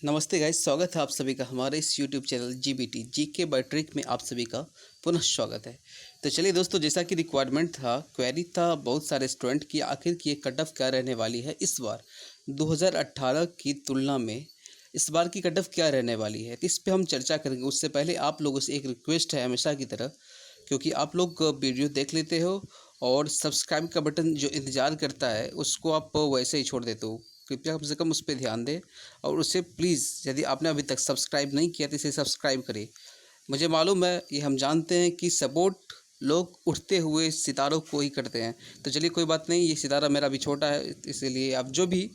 नमस्ते गाइस, स्वागत है आप सभी का हमारे इस YouTube channel GBT GK by trick में आप सभी का पुनः स्वागत है। तो चलिए दोस्तों, जैसा कि रिक्वायरमेंट था, क्वेरी था बहुत सारे स्टूडेंट की, आखिर की ये कट ऑफ क्या रहने वाली है इस बार 2018 की तुलना में इस बार की कट ऑफ क्या रहने वाली है, तो इस पर हम चर्चा करेंगे। उससे पहले आप लोगों से एक रिक्वेस्ट है हमेशा की तरह, क्योंकि आप लोग वीडियो देख लेते हो और सब्सक्राइब का बटन जो इंतज़ार करता है उसको आप वैसे ही छोड़ देते हो। कृपया कम से कम उस पर ध्यान दें और उसे प्लीज़, यदि आपने अभी तक सब्सक्राइब नहीं किया तो इसे सब्सक्राइब करें। मुझे मालूम है, ये हम जानते हैं कि सपोर्ट लोग उठते हुए सितारों को ही करते हैं। तो चलिए कोई बात नहीं, ये सितारा मेरा भी छोटा है, इसीलिए आप जो भी,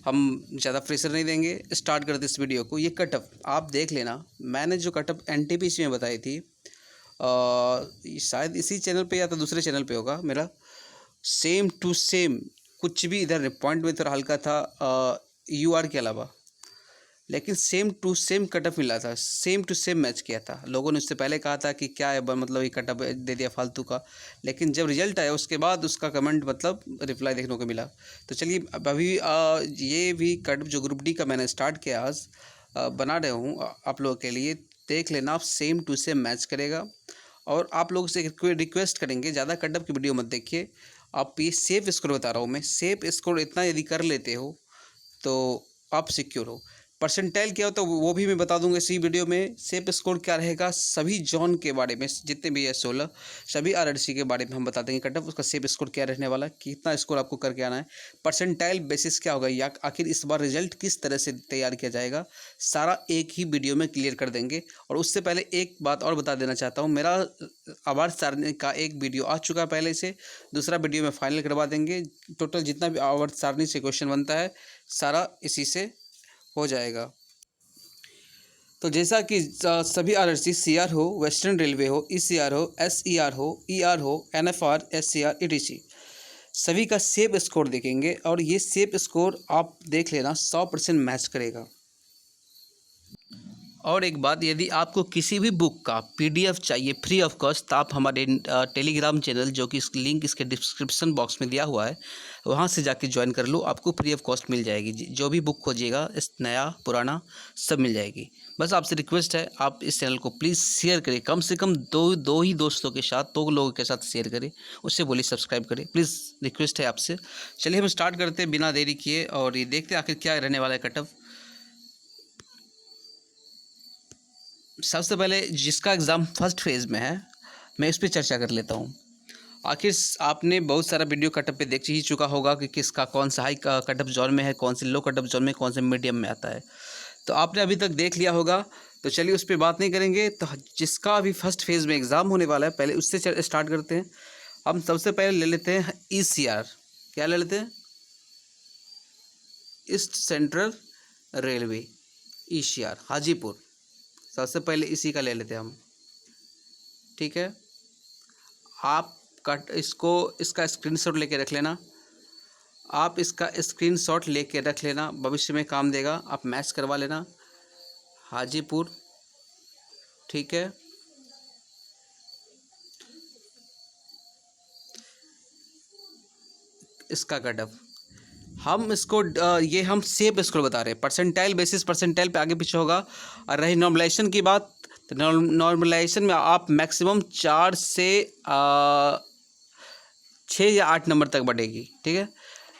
हम ज़्यादा प्रेशर नहीं देंगे, स्टार्ट कर दे इस वीडियो को। ये कटअप आप देख लेना, मैंने जो कटअप एनटीपीसी में बताई थी, शायद इसी चैनल पे या तो दूसरे चैनल पे होगा मेरा, सेम टू सेम, कुछ भी इधर पॉइंट में थोड़ा हल्का था यूआर के अलावा, लेकिन सेम टू सेम कटअप मिला था, सेम टू सेम मैच किया था। लोगों ने उससे पहले कहा था कि क्या है मतलब ये कटअप दे दिया फालतू का, लेकिन जब रिजल्ट आया उसके बाद उसका कमेंट मतलब रिप्लाई देखने को मिला। तो चलिए अभी ये भी कटअप जो ग्रुप डी का मैंने स्टार्ट किया आज बना रहे हूँ आप लोगों के लिए, देख लेना, आप सेम टू सेम मैच करेगा। और आप लोगों से रिक्वेस्ट करेंगे, ज़्यादा कटअप की वीडियो मत देखिए, आप ये सेफ स्कोर बता रहा हूँ मैं, सेफ स्कोर इतना यदि कर लेते हो तो आप सिक्योर हो। परसेंटाइल क्या होता है वो भी मैं बता दूंगा इसी वीडियो में। सेफ स्कोर क्या रहेगा, सभी जोन के बारे में, जितने भी है 16 सभी आरआरसी के बारे में हम बता देंगे। कटअप उसका सेफ स्कोर क्या रहने वाला है, कितना स्कोर आपको करके आना है, परसेंटाइल बेसिस क्या होगा, या आखिर इस बार रिजल्ट किस तरह से तैयार किया जाएगा, सारा एक ही वीडियो में क्लियर कर देंगे। और उससे पहले एक बात और बता देना चाहता हूँ, मेरा आवर्त सारणी का एक वीडियो आ चुका है पहले से, दूसरा वीडियो में फाइनल करवा देंगे। टोटल जितना भी आवर्त सारणी से क्वेश्चन बनता है सारा इसी से हो जाएगा। तो जैसा कि सभी आरआरसी, सीआर हो, वेस्टर्न रेलवे हो, ईसीआर हो, एसईआर हो, ईआर हो, एनएफआर, एससीआर, ईटीसी, सभी का सेफ स्कोर देखेंगे। और ये सेफ स्कोर आप देख लेना 100% मैच करेगा। और एक बात, यदि आपको किसी भी बुक का पीडीएफ चाहिए फ्री ऑफ कॉस्ट, तो आप हमारे टेलीग्राम चैनल, जो कि इसकी लिंक इसके डिस्क्रिप्शन बॉक्स में दिया हुआ है, वहाँ से जाके ज्वाइन कर लो, आपको फ्री ऑफ कॉस्ट मिल जाएगी। जो भी बुक खोजिएगा, इस नया पुराना सब मिल जाएगी। बस आपसे रिक्वेस्ट है, आप इस चैनल को प्लीज़ शेयर करें, कम से कम दो ही दोस्तों के साथ, 2 लोगों के साथ शेयर करें, उससे बोलिए सब्सक्राइब करें, प्लीज़ रिक्वेस्ट है आपसे। चलिए हम स्टार्ट करते हैं बिना देरी किए, और ये देखते हैं आखिर क्या रहने वाला है कटअप। सबसे पहले जिसका एग्ज़ाम फर्स्ट फेज़ में है, मैं इस पर चर्चा कर लेता हूँ। आखिर आपने बहुत सारा वीडियो कटअप पे देख ही चुका होगा कि किसका कौन सा हाई कटअप जोन में है, कौन से लो कटअप जोन में, कौन से मीडियम में आता है, तो आपने अभी तक देख लिया होगा। तो चलिए उस पर बात नहीं करेंगे। तो जिसका अभी फर्स्ट फेज़ में एग्ज़ाम होने वाला है, पहले उससे स्टार्ट करते हैं। हम सबसे पहले ले लेते हैं ईसीआर। क्या ले लेते हैं? East central railway, ECR, Hajipur. सबसे पहले इसी का ले लेते हैं हम, ठीक है। आप इसका स्क्रीनशॉट लेके रख लेना, आप इसका स्क्रीनशॉट लेके रख लेना, भविष्य में काम देगा। आप मैच करवा लेना, हाजीपुर, ठीक है। इसका कटअप हम इसको ये हम सेफ स्कोर बता रहे हैं, परसेंटाइल बेसिस, परसेंटाइल पे आगे पीछे होगा। और रही नॉर्मलाइजेशन की बात, तो नॉर्मलाइजेशन में आप मैक्सिमम 4 से 6 या 8 नंबर तक बढ़ेगी, ठीक है।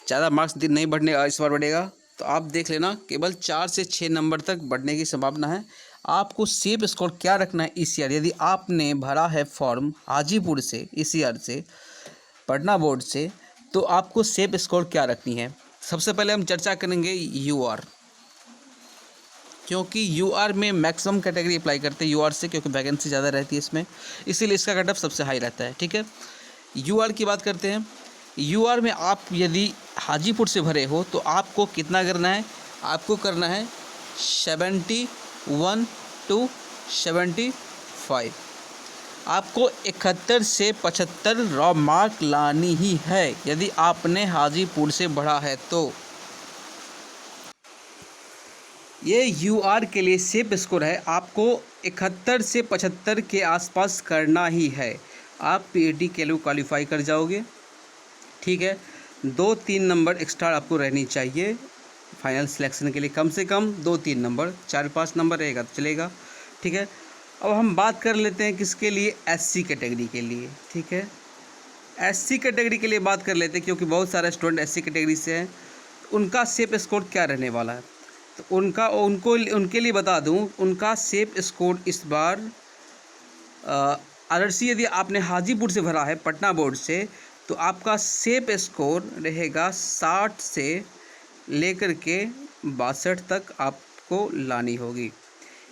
ज़्यादा मार्क्स नहीं बढ़ने इस बार बढ़ेगा, तो आप देख लेना, केवल 4 से 6 नंबर तक बढ़ने की संभावना है। आपको सेफ स्कोर क्या रखना है ईसीआर, यदि आपने भरा है फॉर्म हाजीपुर से, ईसीआर से, पटना बोर्ड से, तो आपको सेफ स्कोर क्या रखनी है। सबसे पहले हम चर्चा करेंगे यूआर, क्योंकि यूआर में मैक्सिमम कैटेगरी अप्लाई करते हैं यूआर से, क्योंकि वैकेंसी ज़्यादा रहती है इसमें, इसीलिए इसका कटअप सबसे हाई रहता है, ठीक है। यूआर की बात करते हैं। यूआर में आप यदि हाजीपुर से भरे हो तो आपको कितना करना है, आपको करना है 71 to 75। आपको 71 से 75 रॉ मार्क लानी ही है यदि आपने हाजीपुर से बढ़ा है तो। ये यूआर के लिए सेफ स्कोर है, आपको 71 से 75 के आसपास करना ही है। आप पीएटी के लिए क्वालिफाई कर जाओगे, ठीक है। 2-3 नंबर एक्स्ट्रा आपको रहनी चाहिए फाइनल सिलेक्शन के लिए कम से कम 2-3 नंबर, 4-5 नंबर रहेगा तो चलेगा, ठीक है। अब हम बात कर लेते हैं किसके लिए, एससी कैटेगरी के लिए, ठीक है। एससी कैटेगरी के लिए बात कर लेते हैं क्योंकि बहुत सारे स्टूडेंट एससी कैटेगरी से हैं। उनका सेफ स्कोर क्या रहने वाला है, तो उनके लिए बता दूं, उनका सेफ स्कोर इस बार आरसी यदि आपने हाजीपुर से भरा है पटना बोर्ड से, तो आपका सेफ स्कोर रहेगा 60 से लेकर के 62 तक आपको लानी होगी।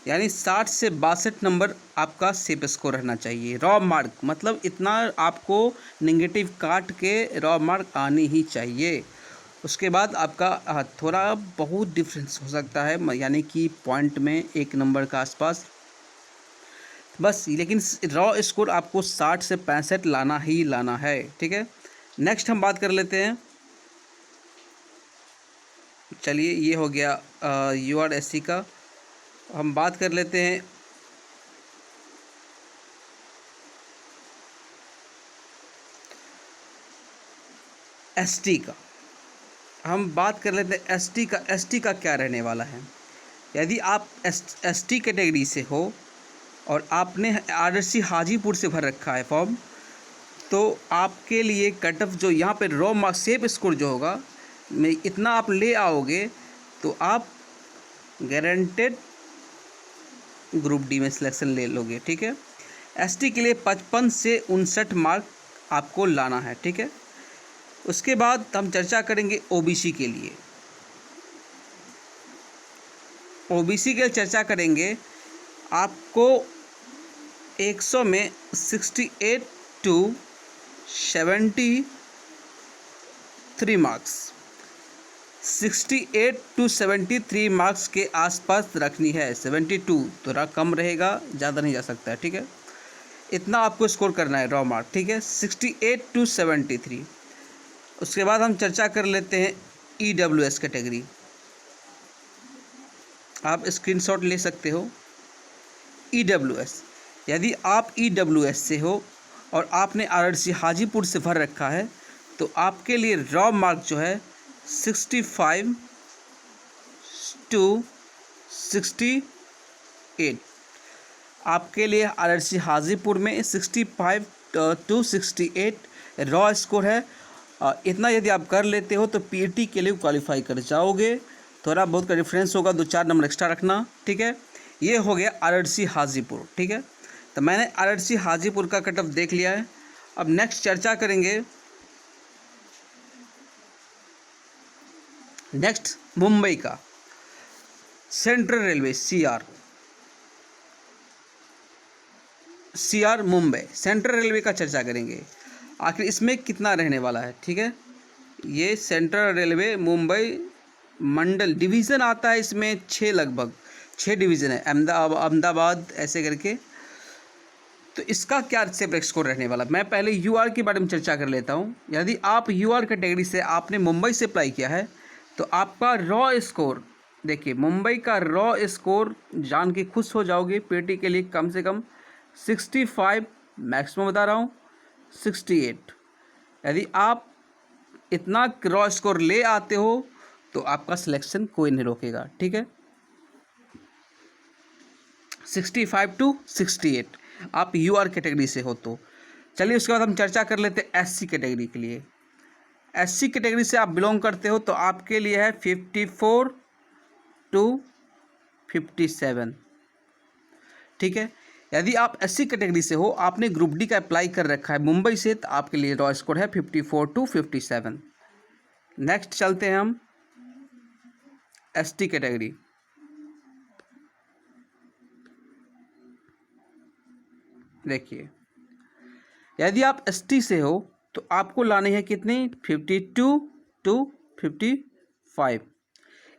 यानी 60 से 62 नंबर आपका सेफ स्कोर रहना चाहिए। रॉ मार्क मतलब इतना आपको नेगेटिव काट के रॉ मार्क आनी ही चाहिए। उसके बाद आपका थोड़ा बहुत डिफरेंस हो सकता है, यानी कि पॉइंट में 1 नंबर का आसपास बस, लेकिन रॉ स्कोर आपको 60 से 65 लाना ही लाना है, ठीक है। नेक्स्ट हम बात कर लेते हैं, चलिए ये हो गया यूआरएससी का। हम बात कर लेते हैं एसटी का। हम बात कर लेते हैं एसटी का। एसटी का क्या रहने वाला है, यदि आप एसटी कैटेगरी से हो और आपने आरसी हाजीपुर से भर रखा है फॉर्म, तो आपके लिए कट ऑफ जो यहाँ पे रॉ मार्क्स सेफ स्कोर जो होगा में इतना आप ले आओगे तो आप गारंटेड ग्रुप डी में सिलेक्शन ले लोगे, ठीक है। एसटी के लिए 55 से 59 मार्क आपको लाना है, ठीक है। उसके बाद हम चर्चा करेंगे ओबीसी के लिए। ओबीसी के लिए चर्चा करेंगे, आपको 100 में 68 टू 73 मार्क्स, 68 टू 73 मार्क्स के आसपास रखनी है। 72 थोड़ा कम रहेगा, ज़्यादा नहीं जा सकता है, ठीक है। इतना आपको स्कोर करना है रॉ मार्क, ठीक है, 68 टू 73। उसके बाद हम चर्चा कर लेते हैं ईडब्ल्यूएस कैटेगरी। आप स्क्रीनशॉट ले सकते हो। ईडब्ल्यूएस, यदि आप ईडब्ल्यूएस से हो और आपने आरसी हाजीपुर से भर रखा है, तो आपके लिए रॉ मार्क जो है 65 टू 68 आपके लिए आरसी हाजीपुर में 65 टू 68 रॉ स्कोर है। इतना यदि आप कर लेते हो तो पीटी के लिए क्वालिफाई कर जाओगे। थोड़ा बहुत का डिफरेंस होगा, 2-4 नंबर एक्स्ट्रा रखना, ठीक है। ये हो गया आरसी हाजीपुर, ठीक है। तो मैंने आरसी हाजीपुर का कट ऑफ देख लिया है। अब नेक्स्ट चर्चा करेंगे, नेक्स्ट मुंबई का central railway CR Mumbai central railway का चर्चा करेंगे, आखिर इसमें कितना रहने वाला है, ठीक है। ये सेंट्रल रेलवे मुंबई मंडल डिवीज़न आता है, इसमें 6 लगभग 6 डिवीज़न है, अहमदाबाद ऐसे करके। तो इसका क्या सेफ स्कोर रहने वाला, मैं पहले यूआर के बारे में चर्चा कर लेता हूँ। यदि आप यूआर कैटेगरी से आपने मुंबई से अप्लाई किया है, तो आपका रॉ स्कोर देखिए, मुंबई का रॉ स्कोर जान के खुश हो जाओगे। पीटी के लिए कम से कम 65, मैक्सिमम बता रहा हूँ 68। यदि आप इतना रॉ स्कोर ले आते हो तो आपका सिलेक्शन कोई नहीं रोकेगा, ठीक है। 65 टू 68 आप यूआर कैटेगरी से हो तो। चलिए उसके बाद हम चर्चा कर लेते हैं एससी कैटेगरी के लिए। एससी कैटेगरी से आप बिलोंग करते हो तो आपके लिए है 54 टू 57, ठीक है। यदि आप एससी कैटेगरी से हो, आपने ग्रुप डी का अप्लाई कर रखा है मुंबई से, तो आपके लिए रॉ स्कोर है 54 टू 57। नेक्स्ट चलते हैं हम एसटी कैटेगरी। देखिए, यदि आप एसटी से हो तो आपको लाने हैं कितनी, 52 टू 55,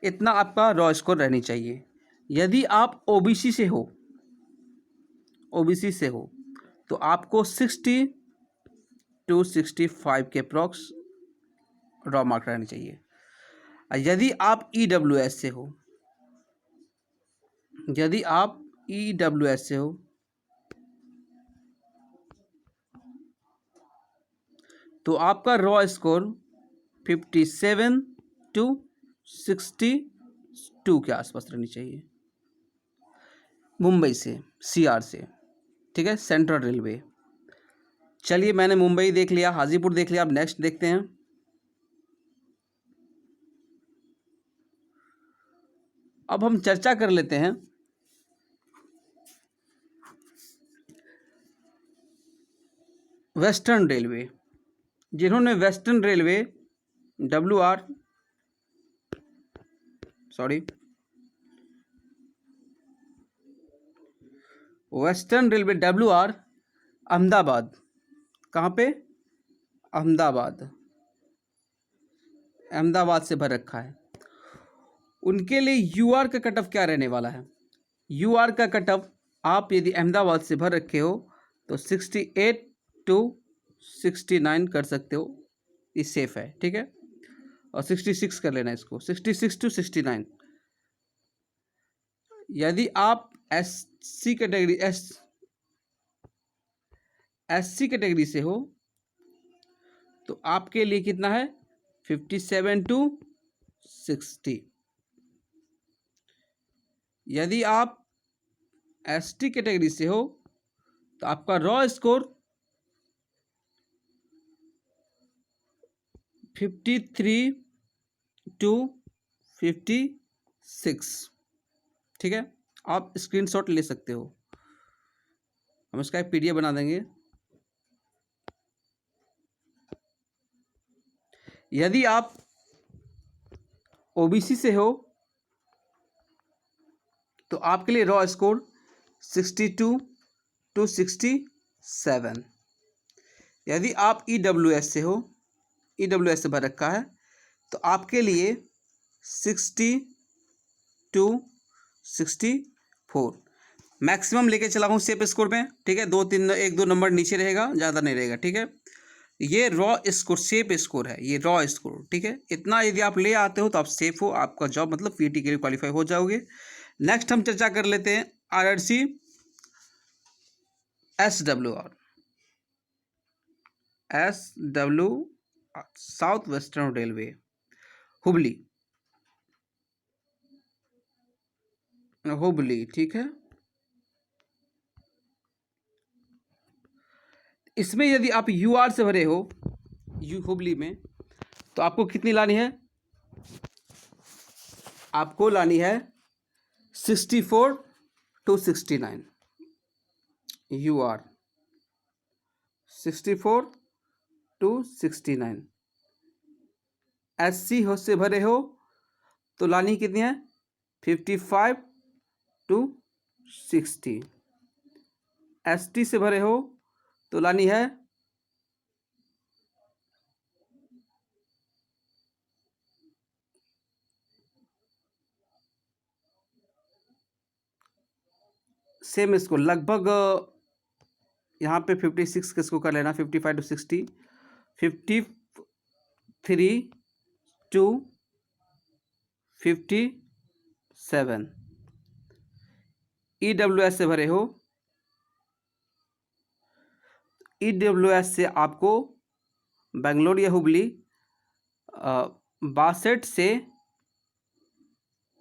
इतना आपका रॉ स्कोर रहनी चाहिए। यदि आप ओबीसी से हो, तो आपको 60 टू 65 के अप्रॉक्स रॉ मार्क रहनी चाहिए। यदि आप ईडब्ल्यूएस से हो, तो आपका रॉ स्कोर 57 टू 62 के आसपास रहनी चाहिए, मुंबई से, CR से, ठीक है, सेंट्रल रेलवे। चलिए मैंने मुंबई देख लिया, हाजीपुर देख लिया, अब नेक्स्ट देखते हैं। अब हम चर्चा कर लेते हैं वेस्टर्न रेलवे। जिन्होंने western railway western railway WR Ahmedabad, कहाँ पे? अहमदाबाद से भर रखा है। उनके लिए UR का कट ऑफ क्या रहने वाला है? UR का कट ऑफ आप यदि अहमदाबाद से भर रखे हो तो 68 to 69 कर सकते हो, ये सेफ है, ठीक है। और 66 कर लेना इसको, 66 to 69। यदि आप SC कैटेगरी से हो तो आपके लिए कितना है? 57 to 60। यदि आप ST कैटेगरी से हो तो आपका रॉ स्कोर 53 to 56, ठीक है। आप स्क्रीनशॉट ले सकते हो, हम इसका एक PDF बना देंगे। यदि आप OBC से हो तो आपके लिए रॉ स्कोर 62 to 67। यदि आप EWS से हो, EWS से भर रखा है, तो आपके लिए 60 to 64। मैक्सिमम लेके चला हूँ सेफ स्कोर में, ठीक है। 1-2 नंबर नीचे रहेगा, ज़्यादा नहीं रहेगा, ठीक है। ये रॉ स्कोर सेफ स्कोर है, ये रॉ स्कोर, ठीक है। इतना यदि आप ले आते हो तो आप सेफ हो, आपका जॉब मतलब PT के लिए क्वालिफाई हो जाओगे। नेक्स्ट हम चर्चा कर लेते हैं RRC SWR south western railway, Hubli, ठीक है। इसमें यदि आप UR से भरे हो हुबली में तो आपको कितनी लानी है? आपको लानी है 64 to 69। UR 64 to 69। SC हो से भरे हो तो लानी कितनी है? 55 to 60। ST से भरे हो तो लानी है 56 इसको लगभग यहाँ पे 56 किसको कर लेना, 55 to 60, 53 to 57। EWS से भरे हो, EWS से आपको बेंगलोर या हुबली 62 से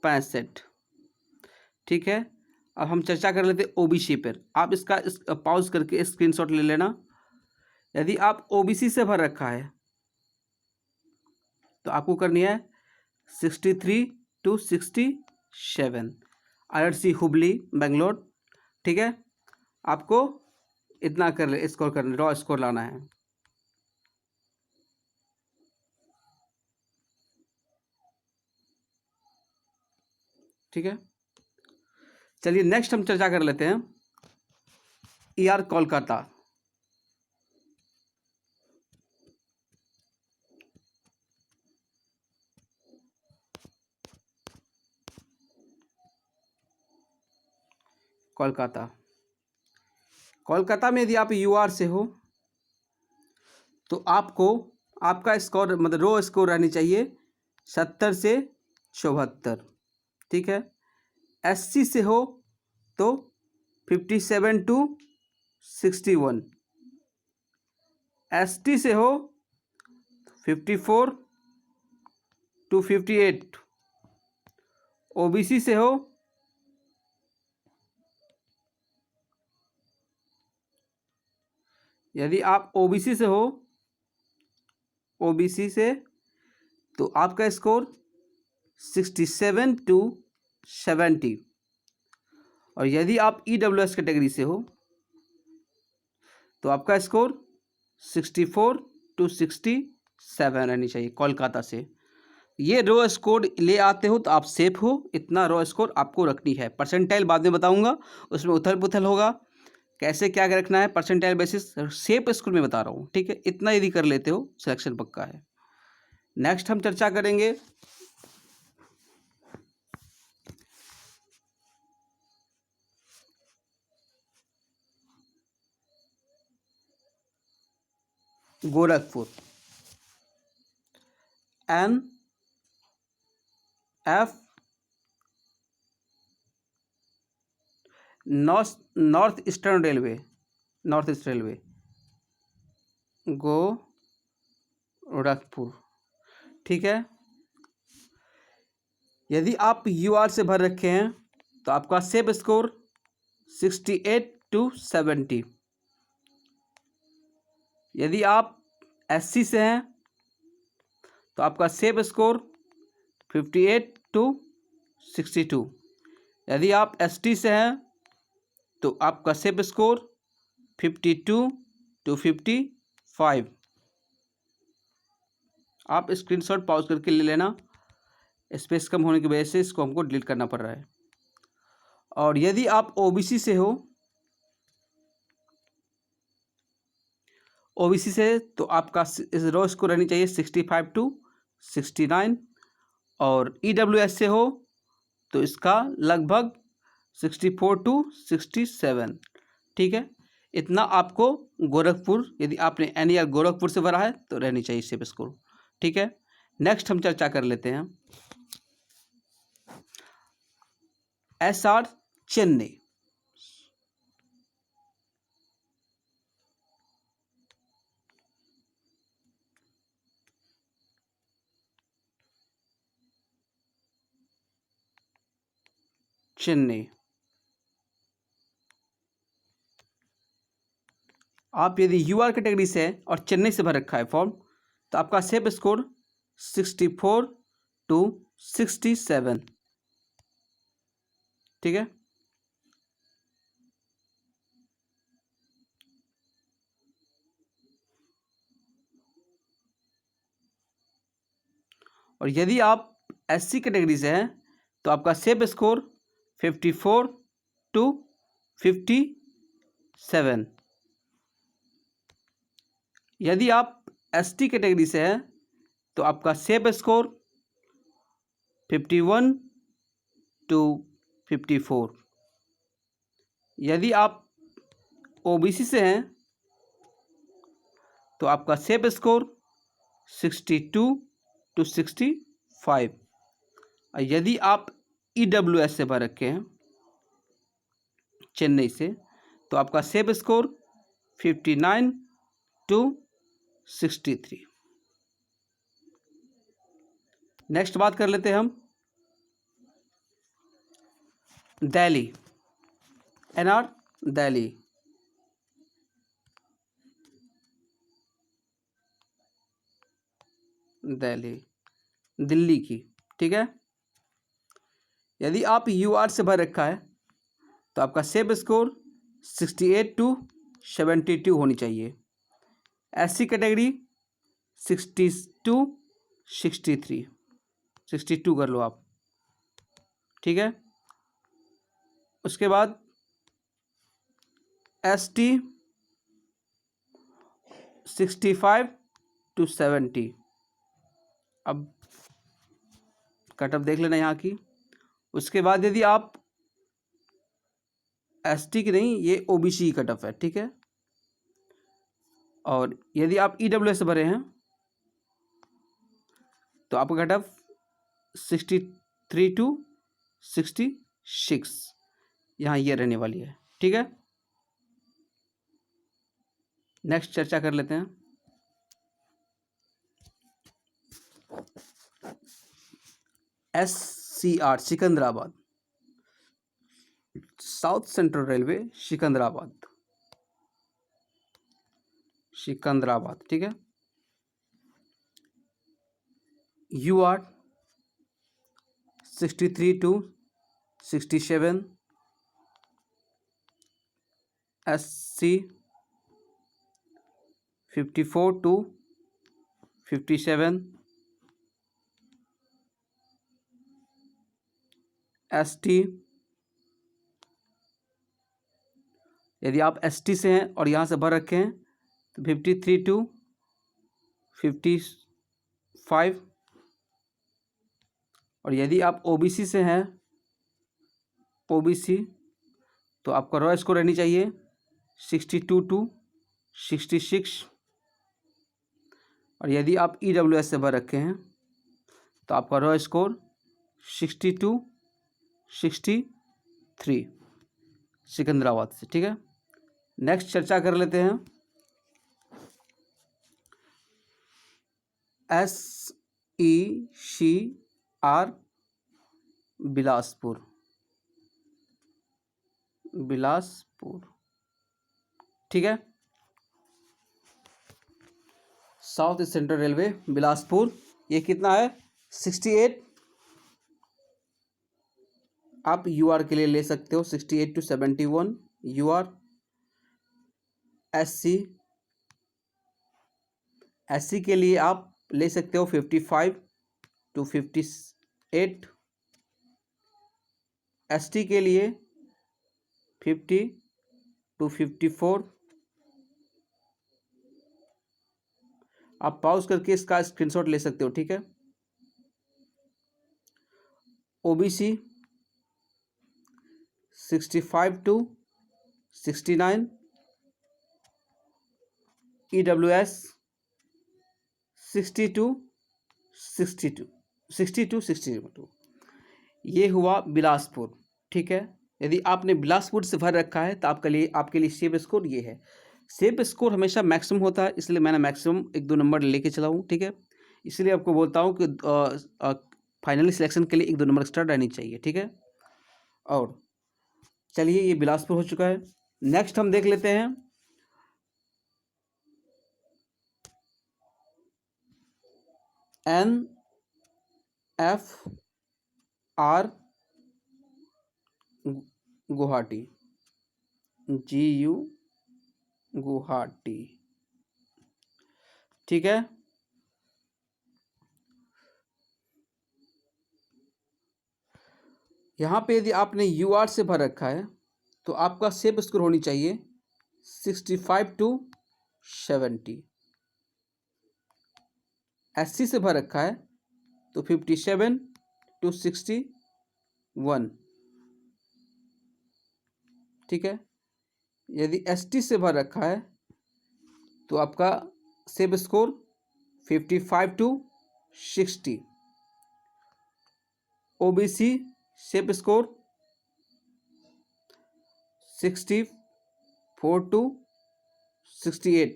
65, ठीक है। अब हम चर्चा कर लेते OBC पर। आप इसका पॉज करके स्क्रीनशॉट ले लेना। यदि आप OBC से भर रखा है तो आपको करनी है 63 to 67। RRC हुबली बेंगलोर, ठीक है। आपको इतना कर ले स्कोर करना, रॉ स्कोर लाना है, ठीक है। चलिए नेक्स्ट हम चर्चा कर लेते हैं ER कोलकाता। कोलकाता में यदि आप UR से हो तो आपको आपका स्कोर मतलब रो स्कोर रहनी चाहिए 70 से 74, ठीक है। SC से हो तो 57 to 61। ST से हो 54 to 58, ओबीसी से हो, यदि आप ओबीसी से हो, ओबीसी से, तो आपका स्कोर 67 टू 70। और यदि आप ईडब्ल्यूएस कैटेगरी से हो तो आपका स्कोर 64 टू 67 रहनी चाहिए कोलकाता से। ये रो स्कोर ले आते हो तो आप सेफ हो, इतना रो स्कोर आपको रखनी है। परसेंटाइल बाद में बताऊंगा, उसमें उथल पुथल होगा, कैसे क्या रखना है परसेंटाइल बेसिस, सेफ स्कोर में बता रहा हूँ, ठीक है। इतना यदि कर लेते हो सिलेक्शन पक्का है। नेक्स्ट हम चर्चा करेंगे Gorakhpur, N F north eastern railway, north east railway Gorakhpur, ठीक है। यदि आप यूआर से भर रखे हैं तो आपका सेफ स्कोर 68 टू 70। यदि आप एससी से हैं तो आपका सेफ स्कोर 58 टू 62। यदि आप एसटी से हैं तो आपका सेफ स्कोर 52 टू 55। आप स्क्रीनशॉट पॉज करके ले लेना, स्पेस कम होने की वजह से इसको हमको डिलीट करना पड़ रहा है। और यदि आप ओबीसी से हो, ओबीसी से, तो आपका इस रो स्कोर रहनी चाहिए 65 टू 69। और ईडब्ल्यूएस से हो तो इसका लगभग 64 टू 67, ठीक है। इतना आपको गोरखपुर, यदि आपने एनईआर गोरखपुर से भरा है तो रहनी चाहिए सेफ स्कोर, ठीक है। नेक्स्ट हम चर्चा कर लेते हैं एसआर चेन्नई। चेन्नई, आप यदि यूआर कैटेगरी से है और चेन्नई से भर रखा है फॉर्म तो आपका सेफ स्कोर 64 टू 67, ठीक है। और यदि आप एससी कैटेगरी से हैं तो आपका सेफ स्कोर 54 टू 57। यदि आप एसटी कैटेगरी से हैं तो आपका सेफ स्कोर 51 टू 54। यदि आप ओबीसी से हैं तो आपका सेफ स्कोर 62 टू 65। और यदि आप ईडब्ल्यूएस से भर रखे हैं चेन्नई से तो आपका सेफ स्कोर 59 टू 63। नेक्स्ट बात कर लेते हैं हम दिल्ली, एनआर दिल्ली। दिल्ली, दिल्ली की, ठीक है। यदि आप यूआर से भर रखा है तो आपका सेफ स्कोर 68 टू 72 होनी चाहिए। एससी कैटेगरी 62 63, 62 कर लो आप, ठीक है। उसके बाद एसटी 65 टू 70। अब कट ऑफ देख लेना यहाँ की। उसके बाद यदि आप एसटी की नहीं, ये ओबीसी की कट ऑफ है, ठीक है। और यदि आप ईडब्ल्यूएस से भरे हैं तो आपका कट ऑफ 63 टू 66 यहाँ ये रहने वाली है, ठीक है। नेक्स्ट चर्चा कर लेते हैं SCR Secunderabad, south central railway Secunderabad, Secunderabad, ठीक है। UR 63 to 67, SC 54 to 57, ST, यदि आप ST से हैं और यहाँ से भर रखे हैं तो 53 to 55, और यदि आप OBC से हैं, OBC, तो आपका रॉ स्कोर रहनी चाहिए 62 to 66, और यदि आप EWS से भर रखे हैं तो आपका रॉ स्कोर 60 to 63 सिकंदराबाद से, ठीक है। नेक्स्ट चर्चा कर लेते हैं SECR बिलासपुर, बिलासपुर, ठीक है। साउथ सेंट्रल रेलवे बिलासपुर, ये कितना है 68, आप UR के लिए ले सकते हो 68 to 71 UR। SC के लिए आप ले सकते हो 55 to 58, ST के लिए 50 to 54। आप पॉज करके इसका स्क्रीनशॉट ले सकते हो, ठीक है। OBC 65 to 69, EWS 60 to 62। ये हुआ बिलासपुर, ठीक है। यदि आपने बिलासपुर से भर रखा है तो आपके लिए सेफ स्कोर ये है। सेफ स्कोर हमेशा मैक्सिमम होता है, इसलिए मैंने मैक्सिमम 1-2 नंबर लेके चला हूँ, ठीक है। इसलिए आपको बोलता हूँ कि फाइनली सिलेक्शन के लिए 1-2 नंबर एक्स्ट्रा रहनी चाहिए, ठीक है। और चलिए, ये बिलासपुर हो चुका है। नेक्स्ट हम देख लेते हैं NFR गुवाहाटी, GU गुवाहाटी, ठीक है। यहाँ पे यदि आपने UR से भर रखा है तो आपका सेफ स्कोर होनी चाहिए 65 to 70। SC से भर रखा है तो 57 to 61, ठीक है। यदि ST से भर रखा है तो आपका safe score 55 to 60। OBC safe score 64 to 68।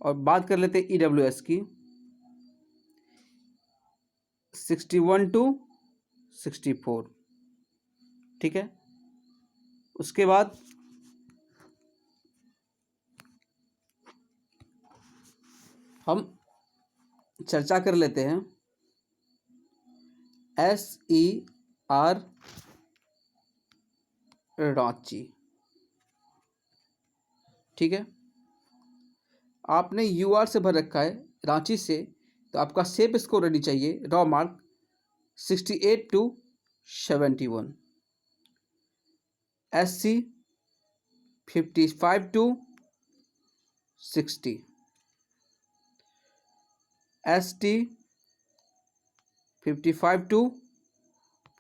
और बात कर लेते हैं EWS की, 61 to 64, ठीक है। उसके बाद हम चर्चा कर लेते हैं SER रांची, ठीक है। आपने UR से भर रखा है रांची से तो आपका सेफ स्कोर रहनी चाहिए raw mark 68 to 71। SC 55 to 60, ST 55 to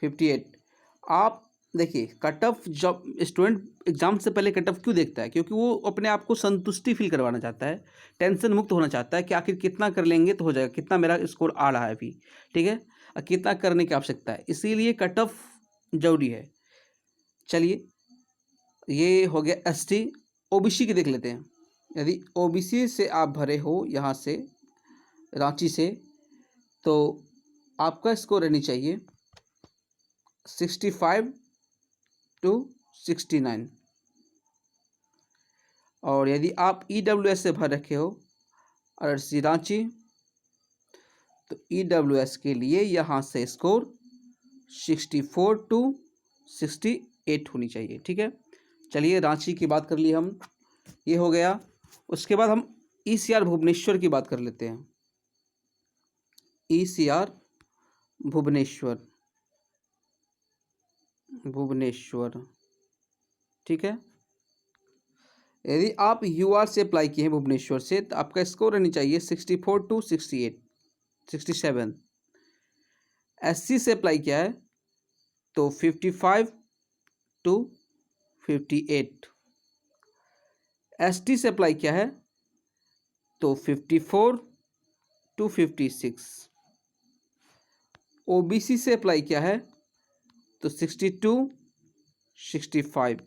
58। आप देखिए, कट ऑफ जब स्टूडेंट एग्जाम से पहले कट ऑफ क्यों देखता है, क्योंकि वो अपने आप को संतुष्टि फील करवाना चाहता है, टेंशन मुक्त होना चाहता है कि आखिर कितना कर लेंगे तो हो जाएगा, कितना मेरा स्कोर आ रहा है अभी, ठीक है, और कितना करने की आवश्यकता है, इसीलिए कट ऑफ जरूरी है। चलिए, ये हो गया ST। OBC की देख लेते हैं। यदि OBC से आप भरे हो यहाँ से रांची से तो आपका स्कोर रहनी चाहिए 65 to 69। और यदि आप EWS से भर रखे हो RRC रांची, तो EWS के लिए यहाँ से स्कोर 64 to 68 होनी चाहिए। ठीक है, चलिए रांची की बात कर ली हम, ये हो गया। उसके बाद हम ECR भुवनेश्वर की बात कर लेते हैं। ECR भुवनेश्वर, ठीक है। यदि आप UR से अप्लाई किए हैं भुवनेश्वर से, तो आपका स्कोर रहनी चाहिए 64 to 67। SC से अप्लाई किया है तो 55 to 58। ST से अप्लाई किया है तो 54 to 56। OBC से अप्लाई किया है तो 62 65।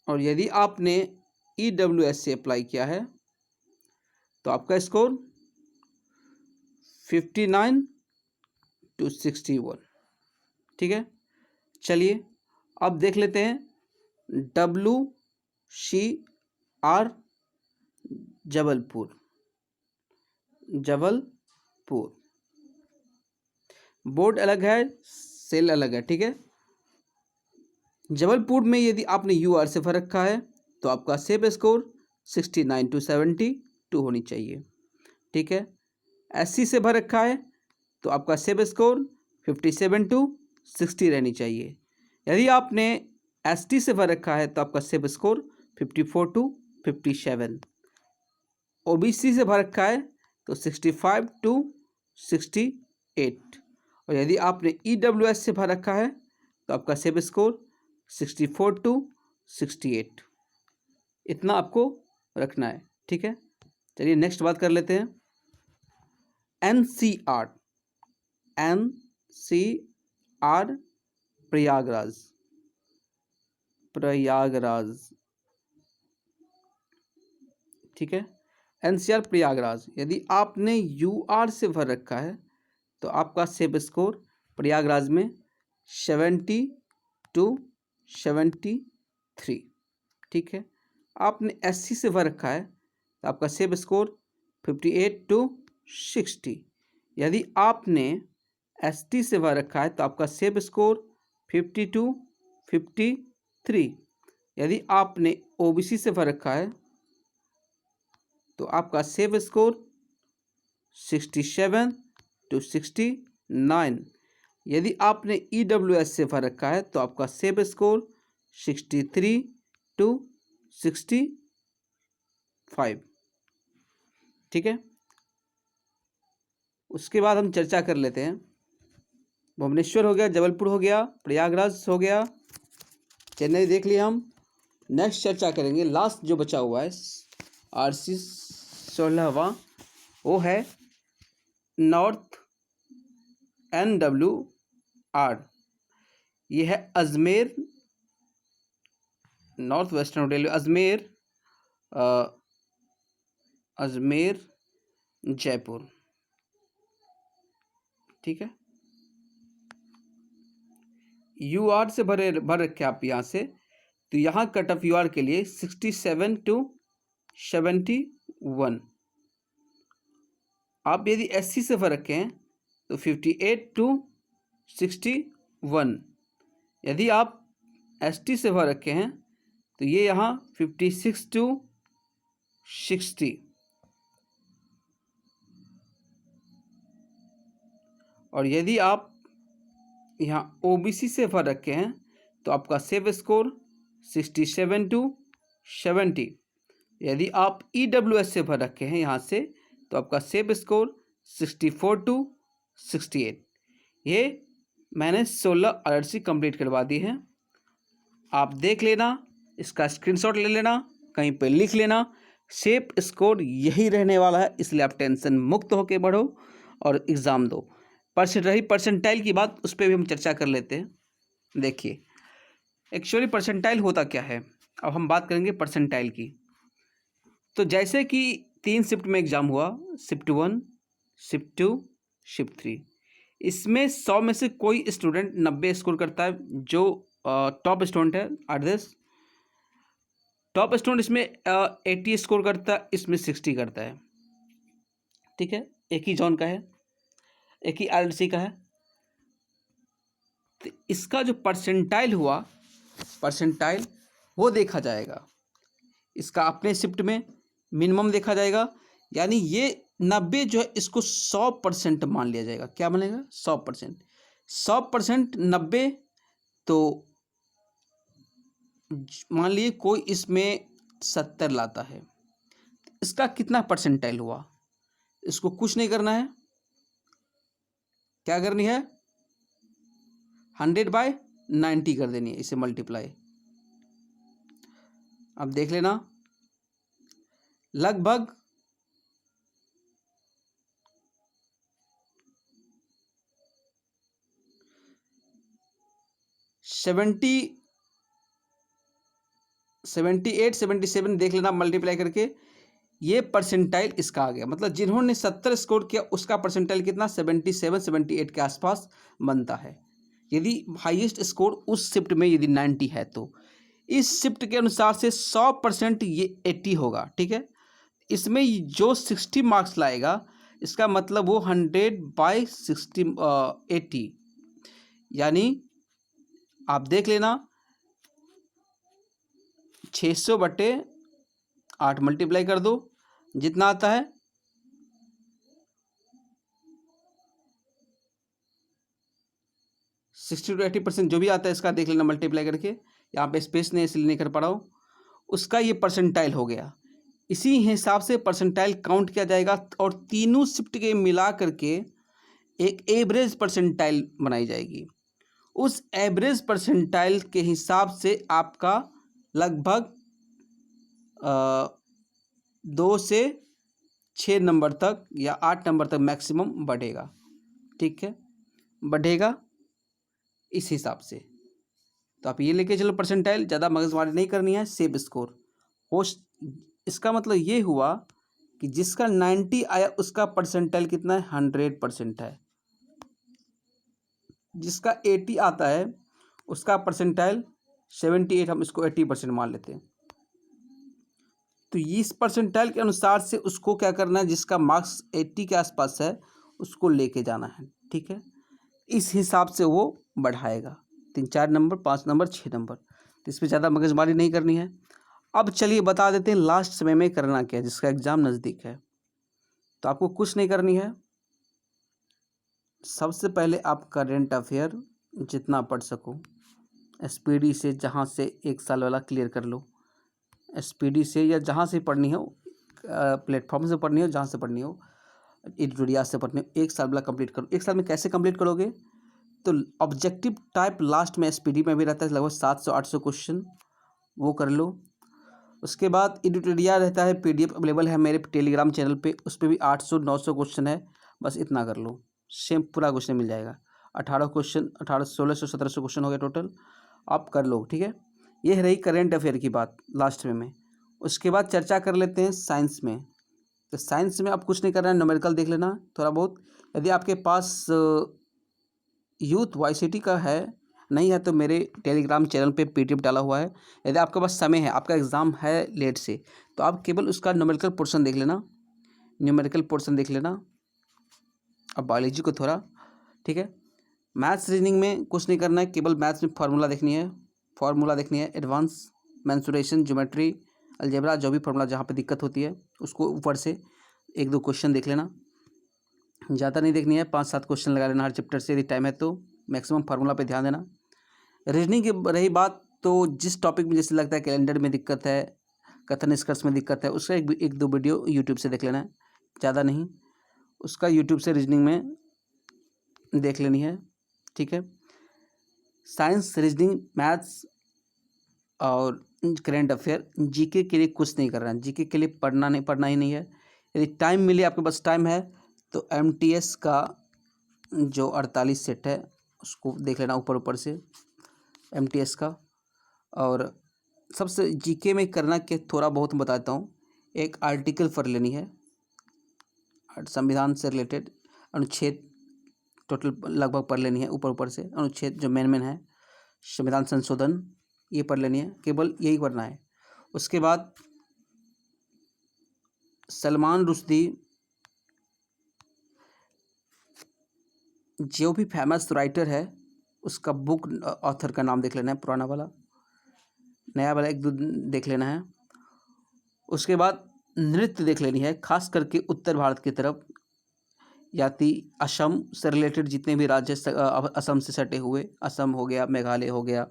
और यदि आपने EWS से अप्लाई किया है तो आपका स्कोर 59 to 61। ठीक है, चलिए अब देख लेते हैं WCR जबलपुर। बोर्ड अलग है, सेल अलग है। ठीक है, जबलपुर में यदि आपने UR से भर रखा है तो आपका सेव स्कोर 69 to 72 होनी चाहिए। ठीक है, SC से भर रखा है तो आपका सेव स्कोर 57 to 60 रहनी चाहिए। यदि आपने ST से भर रखा है तो आपका सेव स्कोर 54 to 57। OBC से भर रखा है तो 65 to 68। और यदि आपने EWS से भर रखा है तो आपका सेव स्कोर 64 to 68। इतना आपको रखना है। ठीक है, चलिए नेक्स्ट बात कर लेते हैं NCR प्रयागराज। ठीक है, NCR प्रयागराज। यदि आपने UR से भर रखा है तो आपका सेव स्कोर प्रयागराज में 70 to 73। ठीक है, आपने SC से भर रखा है तो आपका सेव स्कोर 58 to 60। यदि आपने ST से भर रखा है तो आपका सेव स्कोर 50 to 53। यदि आपने OBC से भर रखा है तो आपका सेव स्कोर 67 to 69। यदि आपने EWS से भर रखा है तो आपका सेव स्कोर 63 to 65। ठीक है, उसके बाद हम चर्चा कर लेते हैं। भुवनेश्वर हो गया, जबलपुर हो गया, प्रयागराज हो गया, चेन्नई देख लिया हम। नेक्स्ट चर्चा करेंगे, लास्ट जो बचा हुआ है RC 16वां, वो है नॉर्थ NWR। ये है Ajmer, north western railway, Ajmer Jaipur. ठीक है, UR से भर रखे आप यहाँ से, तो यहाँ कट ऑफ UR के लिए 67 to 71। आप यदि SC से भर रखे हैं तो 58 to 61। यदि आप ST से भर रखे हैं तो ये यहाँ 56 to 60। और यदि आप यहाँ OBC से भर रखे हैं तो आपका सेव स्कोर 67 to 70। यदि आप EWS से भर रखे हैं यहाँ से तो आपका सेव स्कोर 64 to 68। ये मैंने 16 RRC कंप्लीट करवा दी हैं। आप देख लेना, इसका स्क्रीनशॉट ले लेना, कहीं पे लिख लेना। सेफ स्कोर यही रहने वाला है, इसलिए आप टेंशन मुक्त होकर बढ़ो और एग्ज़ाम दो। रही परसेंटाइल की बात, उस पर भी हम चर्चा कर लेते हैं। देखिए एक्चुअली परसेंटाइल होता क्या है, अब हम बात करेंगे परसेंटाइल की। तो जैसे कि 3 शिफ्ट में एग्ज़ाम हुआ, शिफ्ट 1, शिफ्ट 2, शिफ्ट 3। इसमें 100 में से कोई स्टूडेंट 90 स्कोर करता है, जो टॉप स्टूडेंट है आदर्श। टॉप स्टूडेंट इसमें 80 स्कोर करता है, इसमें 60 करता है। ठीक है, एक ही जॉन का है, एक ही आरएलसी का है। तो इसका जो परसेंटाइल हुआ, परसेंटाइल वो देखा जाएगा। इसका अपने शिफ्ट में मिनिमम देखा जाएगा, यानी ये 90 जो है इसको 100% मान लिया जाएगा। क्या मानेगा? 100%। 100% 90, तो मान लीजिए कोई इसमें 70 लाता है, इसका कितना परसेंटाइल हुआ? इसको कुछ नहीं करना है, क्या करनी है? 100/90 कर देनी है, इसे मल्टीप्लाई। अब देख लेना, लगभग 78-77 देख लेना मल्टीप्लाई करके, ये परसेंटाइल इसका आ गया। मतलब जिन्होंने 70 स्कोर किया उसका परसेंटाइल कितना? 77-78 के आसपास बनता है, यदि हाईएस्ट स्कोर उस शिफ्ट में यदि 90 है तो। इस शिफ्ट के अनुसार से 100% ये 80 होगा। ठीक है, इसमें जो 60 मार्क्स लाएगा, इसका मतलब वो 100/60 80, यानी आप देख लेना 600/8 मल्टीप्लाई कर दो, जितना आता है 60 to 80% जो भी आता है इसका देख लेना मल्टीप्लाई करके। यहाँ पे स्पेस नहीं इसलिए नहीं कर पा रहा हूँ। उसका ये परसेंटाइल हो गया। इसी हिसाब से परसेंटाइल काउंट किया जाएगा और तीनों शिफ्ट के मिला करके एक एवरेज परसेंटाइल बनाई जाएगी। उस एवरेज परसेंटाइल के हिसाब से आपका लगभग 2 से 6 नंबर तक या 8 नंबर तक मैक्सिमम बढ़ेगा। ठीक है, बढ़ेगा इस हिसाब से। तो आप ये लेके चलो परसेंटाइल, ज़्यादा मगजमारी नहीं करनी है, सेव स्कोर हो। इसका मतलब ये हुआ कि जिसका 90 आया उसका परसेंटाइल कितना है? 100% है। जिसका 80 आता है उसका परसेंटाइल 78, हम इसको 80% मान लेते हैं। तो इस परसेंटाइल के अनुसार से उसको क्या करना है? जिसका मार्क्स 80 के आसपास है उसको लेके जाना है। ठीक है, इस हिसाब से वो बढ़ाएगा 3-4 नंबर, 5 नंबर, 6 नंबर। तो इस पर ज़्यादा मगजमारी नहीं करनी है। अब चलिए बता देते हैं लास्ट समय में करना क्या है, जिसका एग्ज़ाम नज़दीक है। तो आपको कुछ नहीं करनी है। सबसे पहले आप करेंट अफेयर जितना पढ़ सको एसपीडी से, जहाँ से 1 साल वाला क्लियर कर लो। एसपीडी से या जहाँ से पढ़नी हो, प्लेटफॉर्म से पढ़नी हो, जहाँ से पढ़नी हो, एडिटोरियल से पढ़नी हो, 1 साल वाला कंप्लीट करो। 1 साल में कैसे कंप्लीट करोगे? तो ऑब्जेक्टिव टाइप लास्ट में एसपीडी में भी रहता है, लगभग 700-800 क्वेश्चन, वो कर लो। उसके बाद एडिटोरियल रहता है, पीडीएफ अवेलेबल है मेरे टेलीग्राम चैनल पे, उस पर भी 800-900 क्वेश्चन है। बस इतना कर लो, सेम पूरा क्वेश्चन मिल जाएगा। 18 क्वेश्चन, 1600-1700 क्वेश्चन हो गया टोटल, आप कर लो। ठीक है, ये रही करेंट अफेयर की बात लास्ट में। उसके बाद चर्चा कर लेते हैं साइंस में। तो साइंस में आप कुछ नहीं करना है, न्यूमेरिकल देख लेना थोड़ा बहुत। यदि आपके पास यूथ वाईसीटी का है, नहीं है तो मेरे टेलीग्राम चैनल पे पीडीएफ डाला हुआ है। यदि आपके पास समय है, आपका एग्ज़ाम है लेट से, तो आप केवल उसका न्यूमेरिकल पोर्शन देख लेना, न्यूमेरिकल पोर्शन देख लेना। अब बायोलॉजी को थोड़ा, ठीक है। मैथ्स रीजनिंग में कुछ नहीं करना है, केवल मैथ्स में फार्मूला देखनी है, एडवांस, मेंसुरेशन, ज्योमेट्री, अलजेब्रा, जो भी फार्मूला जहाँ पे दिक्कत होती है उसको ऊपर से 1-2 क्वेश्चन देख लेना। ज़्यादा नहीं देखनी है, 5-7 क्वेश्चन लगा लेना हर चैप्टर से, यदि टाइम है तो। मैक्सिमम फार्मूला पे ध्यान देना। रीजनिंग की रही बात, तो जिस टॉपिक में जैसे लगता है कैलेंडर में दिक्कत है, कथन निष्कर्ष में दिक्कत है, उसका 1-2 वीडियो यूट्यूब से देख लेना है, ज़्यादा नहीं। उसका यूट्यूब से रीजनिंग में देख लेनी है। ठीक है, साइंस, रीजनिंग, मैथ्स और करेंट अफेयर, जीके के लिए कुछ नहीं करना है। जीके के लिए पढ़ना ही नहीं है। यदि टाइम मिले, आपके पास टाइम है, तो एमटीएस का जो 48 सेट है उसको देख लेना ऊपर से, एमटीएस का। और सबसे जीके में करना के थोड़ा बहुत बताता हूँ। एक आर्टिकल पढ़ लेनी है, संविधान से रिलेटेड अनुच्छेद टोटल लगभग पढ़ लेनी है ऊपर ऊपर से, अनुच्छेद जो मेन मेन है, संविधान संशोधन ये पढ़ लेनी है, केवल यही पढ़ना है। उसके बाद सलमान रुश्दी जो भी फेमस राइटर है उसका बुक ऑथर का नाम देख लेना है, पुराना वाला, नया वाला एक दो देख लेना है। उसके बाद नृत्य देख लेनी है, खास करके उत्तर भारत की तरफ, याति असम से रिलेटेड जितने भी राज्य असम से सटे हुए, असम हो गया, मेघालय हो गया,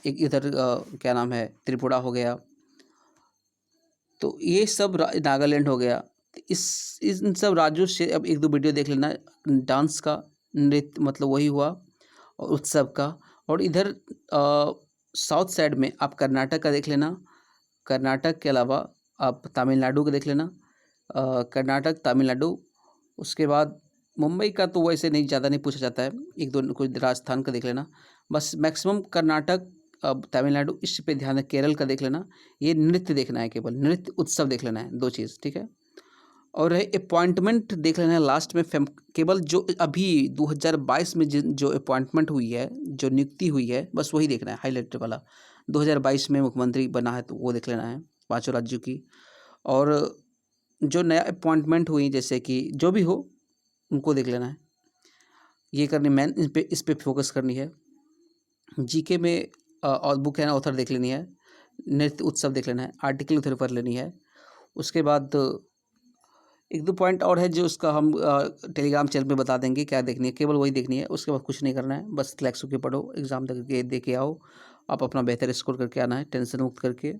एक इधर क्या नाम है, त्रिपुरा हो गया, तो ये सब नागालैंड हो गया। इन सब राज्यों से अब एक दो वीडियो देख लेना, डांस का, नृत्य मतलब वही हुआ, और उत्सव का। और इधर साउथ साइड में आप कर्नाटक का देख लेना, कर्नाटक के अलावा आप तमिलनाडु का देख लेना, कर्नाटक, तमिलनाडु। उसके बाद मुंबई का तो वैसे नहीं, ज़्यादा नहीं पूछा जाता है, एक दो कोई राजस्थान का देख लेना, बस मैक्सिमम कर्नाटक, तमिलनाडु, इस पे ध्यान है। केरल का देख लेना, ये नृत्य देखना है, केवल नृत्य उत्सव देख लेना है, दो चीज़, ठीक है। और अपॉइंटमेंट देख लेना है लास्ट में, केवल जो अभी 2022 में जो अपॉइंटमेंट हुई है, जो नियुक्ति हुई है, बस वही देखना है, हाईलाइट वाला। 2022 में मुख्यमंत्री बना है तो वो देख लेना है, 5 राज्यों की। और जो नया अपॉइंटमेंट हुई, जैसे कि जो भी हो, उनको देख लेना है। ये करनी मैन इस पे फोकस करनी है। जीके में और बुक है ना, ऑथर देख लेनी है, नृत्य उत्सव देख लेना है, आर्टिकल उधर पढ़ लेनी है। उसके बाद एक दो पॉइंट और है जो उसका हम टेलीग्राम चैनल पे बता देंगे क्या देखनी है, केवल वही देखनी है। उसके बाद कुछ नहीं करना है, बस रिलैक्स होकर पढ़ो, एग्ज़ाम दे के आओ, आप अपना बेहतर स्कोर करके आना है, टेंशन मुक्त करके,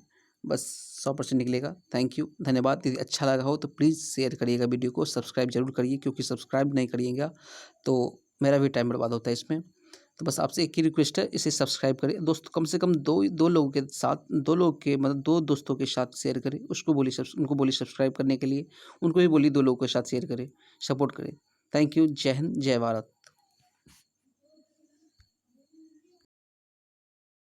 बस 100% निकलेगा। थैंक यू, धन्यवाद। यदि अच्छा लगा हो तो प्लीज़ शेयर करिएगा वीडियो को, सब्सक्राइब जरूर करिए, क्योंकि सब्सक्राइब नहीं करिएगा तो मेरा भी टाइम बर्बाद होता है इसमें। तो बस आपसे एक ही रिक्वेस्ट है, इसे सब्सक्राइब करें दोस्त, कम से कम दो लोगों के साथ, दो लोग के मतलब 2 दोस्तों के साथ शेयर करें, उसको बोलिए उनको बोलिए सब्सक्राइब करने के लिए, उनको भी बोलिए 2 लोगों के साथ शेयर करें, सपोर्ट करें। थैंक यू, जय हिंद, जय भारत।